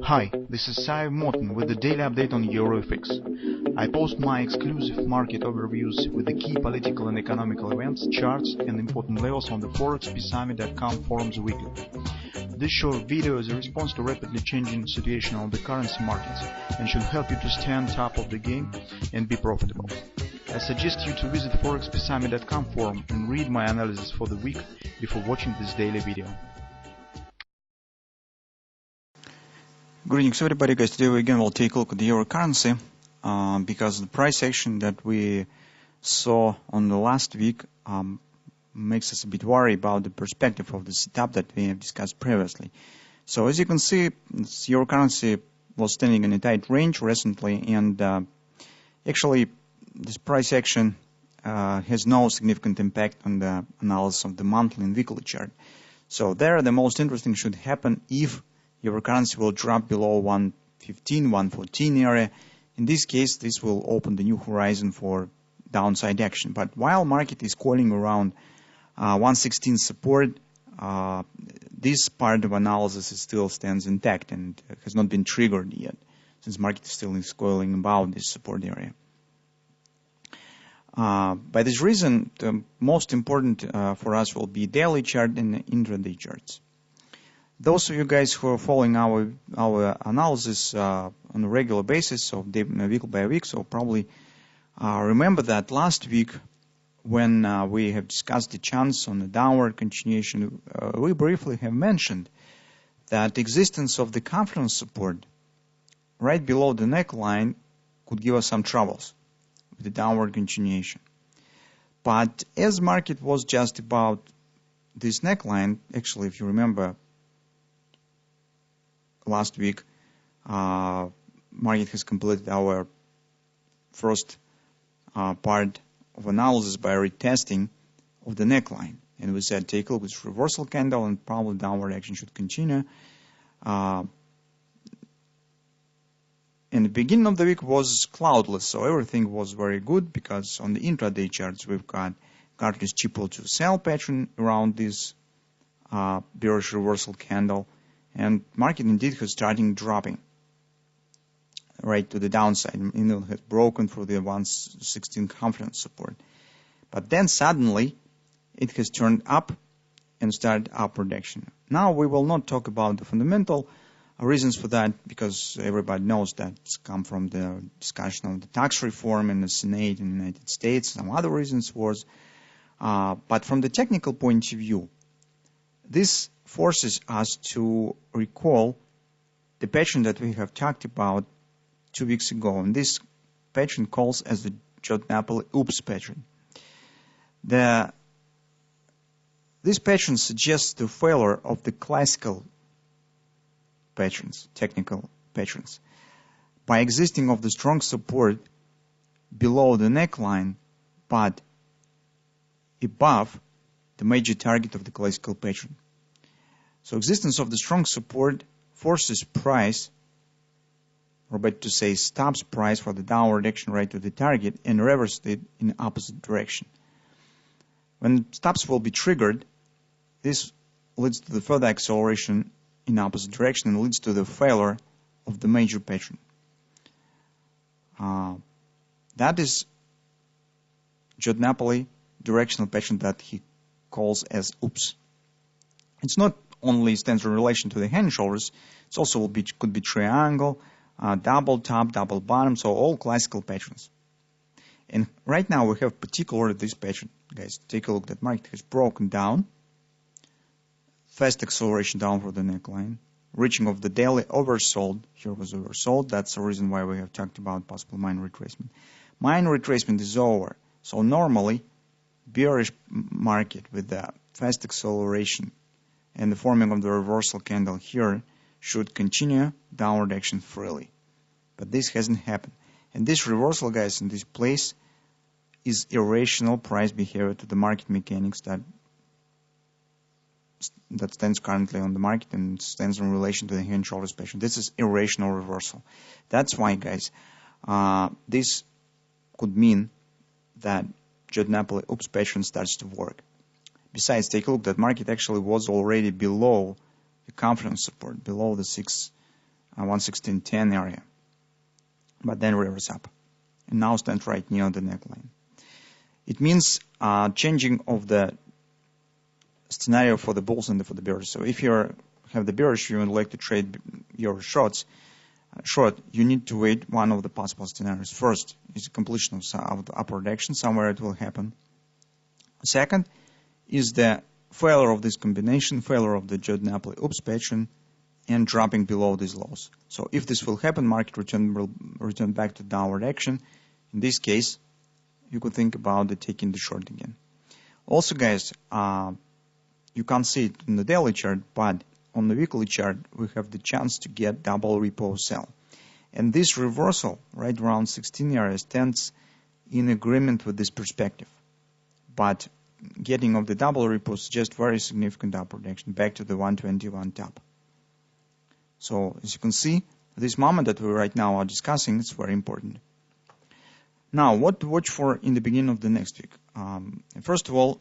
Hi, this is Sive Morten with the daily update on EURUSD. I post my exclusive market overviews with the key political and economical events, charts and important levels on the ForexPeaceArmy.com forums weekly. This short video is a response to rapidly changing situation on the currency markets and should help you to stay on top of the game and be profitable. I suggest you to visit ForexPeaceArmy.com forum and read my analysis for the week before watching this daily video. Greetings everybody, guys. Today we again will take a look at the euro currency because the price action that we saw on the last week makes us a bit worried about the perspective of the setup that we have discussed previously. So as you can see, this euro currency was standing in a tight range recently, and actually this price action has no significant impact on the analysis of the monthly and weekly chart. So there the most interesting should happen if euro currency will drop below 115, 114 area. In this case, this will open the new horizon for downside action. But while market is calling around 116 support, this part of analysis still stands intact and has not been triggered yet, since market still is coiling about this support area. By this reason, the most important for us will be daily chart and intraday charts. Those of you guys who are following our analysis on a regular basis, so week by week, so probably remember that last week when we have discussed the chance on the downward continuation, we briefly have mentioned that existence of the confluence support right below the neckline could give us some troubles with the downward continuation. But as market was just about this neckline, actually, if you remember, last week, market has completed our first part of analysis by retesting of the neckline. And we said, take a look at this reversal candle and probably downward action should continue. And the beginning of the week was cloudless, so everything was very good because on the intraday charts we've got this triple to sell pattern around this bearish reversal candle. And market indeed has started dropping right to the downside. It has broken through the 116 confluence support. But then suddenly it has turned up and started upward action. Now we will not talk about the fundamental reasons for that because everybody knows that it's come from the discussion of the tax reform in the Senate in the United States. Some other reasons was. But from the technical point of view, this forces us to recall the pattern that we have talked about 2 weeks ago, and this pattern calls as the Napoli oops pattern. This pattern suggests the failure of the classical patterns, technical patterns, by existing of the strong support below the neckline, but above the major target of the classical pattern. So existence of the strong support forces price, or better to say stops price for the downward action right to the target and reverses it in the opposite direction. When stops will be triggered, this leads to the further acceleration in opposite direction and leads to the failure of the major pattern. That is Napoli directional pattern that he calls as oops. It's not only stands in relation to the hand and shoulders, it also could be triangle, double top, double bottom, so all classical patterns. And right now we have particularly this pattern. Guys, take a look. That market has broken down, fast acceleration down for the neckline, reaching of the daily oversold. Here was oversold. That's the reason why we have talked about possible minor retracement. Minor retracement is over. So normally, bearish market with the fast acceleration and the forming of the reversal candle here should continue downward action freely. But this hasn't happened. And this reversal, guys, in this place is irrational price behavior to the market mechanics that stands currently on the market and stands in relation to the hand shoulders pattern. This is irrational reversal. That's why, guys, this could mean that Napoli oops pattern starts to work. Besides, take a look, that market actually was already below the confluence support, below the 6 116.10 area, but then reverse up and now stand right near the neckline. It means changing of the scenario for the bulls and for the bears. So if you have the bearish view and like to trade your short, you need to wait one of the possible scenarios. First is the completion of the upward action, somewhere it will happen. Second is the failure of this combination, failure of the Jordan-Napoli oops pattern, and dropping below these lows. So if this will happen, market will return back to downward action. In this case, you could think about taking the short again. Also, guys, you can't see it in the daily chart, but on the weekly chart, we have the chance to get double repo sell. And this reversal right around 16 area stands in agreement with this perspective. But getting of the double repo suggests very significant upward action back to the 121 top. So as you can see, this moment that we right now are discussing is very important. Now, what to watch for in the beginning of the next week? First of all,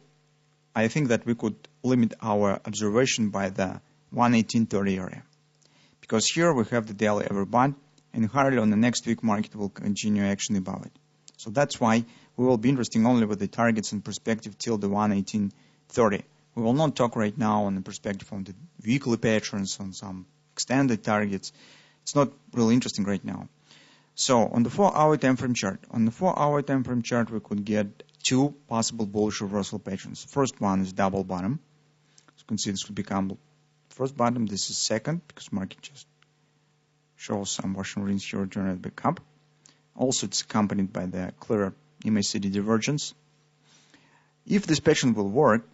I think that we could limit our observation by the 118.30 area, because here we have the daily overbought, and hardly on the next week market will continue action above it. So that's why we will be interesting only with the targets and perspective till the 118.30. We will not talk right now on the perspective on the weekly patterns, on some extended targets. It's not really interesting right now. So on the 4-hour time frame chart, we could get two possible bullish reversal patterns. First one is double bottom. As you can see, this will become first bottom. This is second, because market just shows some Russian rings here, turn it back up. Also, it's accompanied by the clear MACD divergence. If this pattern will work,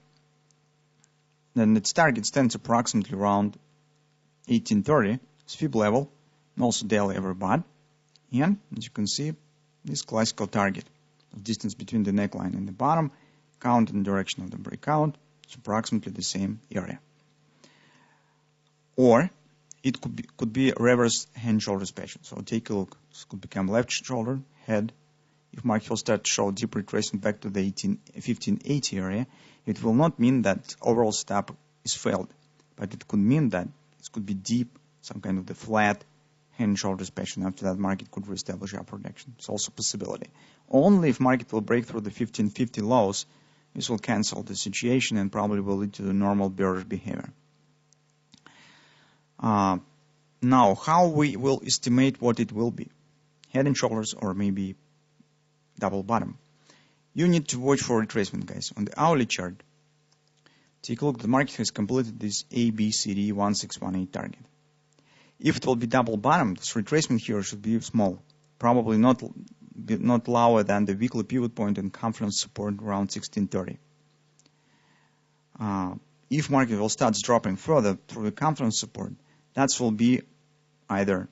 then its target stands approximately around 1830, it's fib level, and also daily overbought. And as you can see, this classical target of distance between the neckline and the bottom, count in the direction of the breakout, it's approximately the same area. Or it could be a reverse hand shoulders pattern. So take a look. This could become left shoulder, head. If market will start to show deep retracement back to the 1580 area, it will not mean that overall stop is failed, but it could mean that it could be deep, some kind of the flat hand shoulders pattern. After that, market could reestablish upward action. It's also a possibility. Only if market will break through the 1550 lows, this will cancel the situation and probably will lead to the normal bearish behavior. Now, how we will estimate what it will be? Head and shoulders, or maybe double bottom. You need to watch for retracement, guys. On the hourly chart, take a look. The market has completed this ABCD 1618 target. If it will be double bottom, this retracement here should be small, probably not lower than the weekly pivot point and confluence support around 1630. If market will start dropping further through the confluence support, that will be either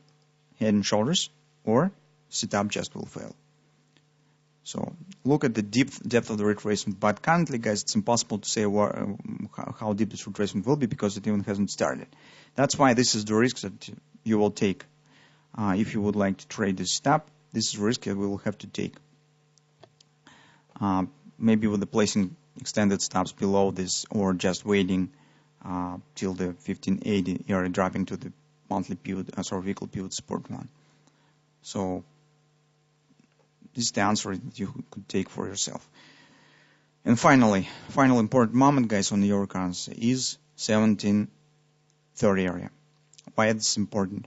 head and shoulders or sit-up just will fail. So look at the depth of the retracement. But currently, guys, it's impossible to say how deep this retracement will be because it even hasn't started. That's why this is the risk that you will take. If you would like to trade this stop, this is a risk that we will have to take. Maybe with the placing extended stops below this, or just waiting till the 1580 area, dropping to the monthly pivot, weekly pivot support one. So this is the answer that you could take for yourself. And finally, final important moment, guys, on the euro currency is 1730 area. Why is this important?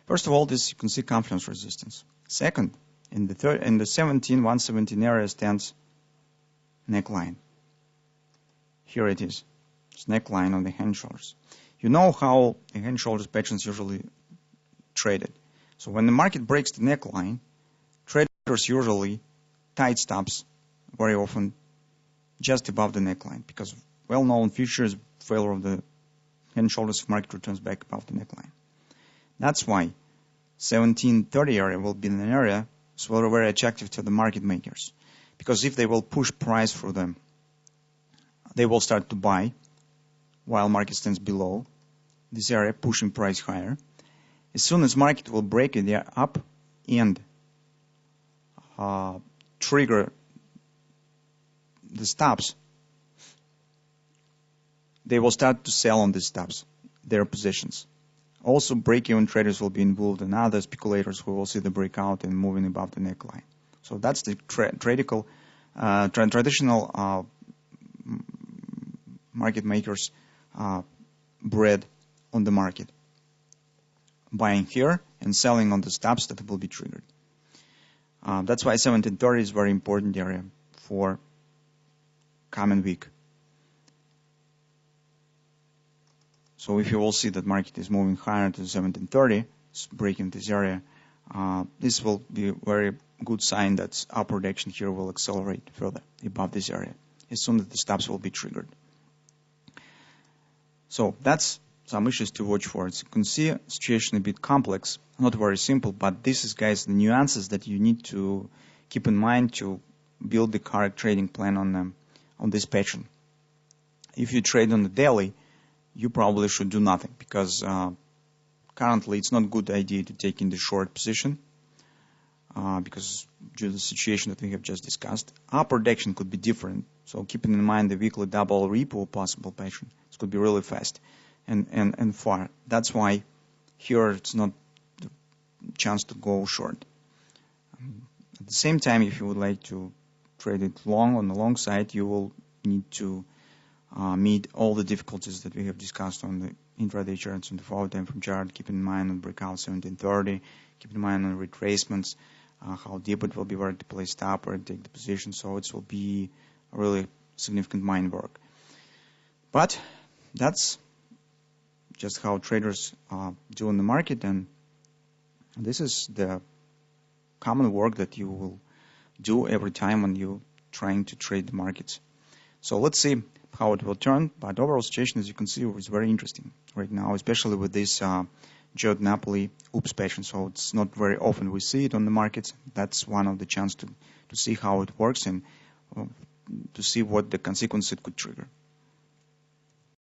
First of all, this you can see confluence resistance. Second, in the 117 area stands neckline. Here it is. It's neckline on the hand shoulders. You know how the hand shoulders patterns usually traded. So when the market breaks the neckline, traders usually tight stops very often just above the neckline, because well-known features failure of the hand shoulders if market returns back above the neckline. That's why 1730 area will be an area that's very, very attractive to the market makers, because if they will push price for them, they will start to buy while market stands below this area, pushing price higher. As soon as market will break it up and trigger the stops, they will start to sell on these stops, their positions. Also, break-even traders will be involved, and other speculators who will see the breakout and moving above the neckline. So that's the traditional market makers' bread on the market. Buying here and selling on the stops that will be triggered. That's why 1730 is a very important area for coming week. So if you will see that market is moving higher to 1730, breaking this area, this will be a very good sign that upward action here will accelerate further above this area as soon as the stops will be triggered. So that's some issues to watch for. As you can see, situation a bit complex, not very simple, but this is, guys, the nuances that you need to keep in mind to build the correct trading plan on this pattern. If you trade on the daily, you probably should do nothing, because currently it's not a good idea to take in the short position, because due to the situation that we have just discussed. Upward action could be different, so keeping in mind the weekly double repo possible pattern, it could be really fast and far. That's why here it's not the chance to go short. At the same time, if you would like to trade it long on the long side, you will need to meet all the difficulties that we have discussed on the intraday charts and the forward time frame chart. Keep in mind on breakout 1730, keep in mind on retracements, how deep it will be, where to place stop, where to take the position. So it will be a really significant mind work. But that's just how traders do in the market, and this is the common work that you will do every time when you're trying to trade the markets. So let's see how it will turn, but overall situation, as you can see, is very interesting right now, especially with this Napoli oops pattern. So it's not very often we see it on the markets. That's one of the chance to see how it works and to see what the consequences it could trigger.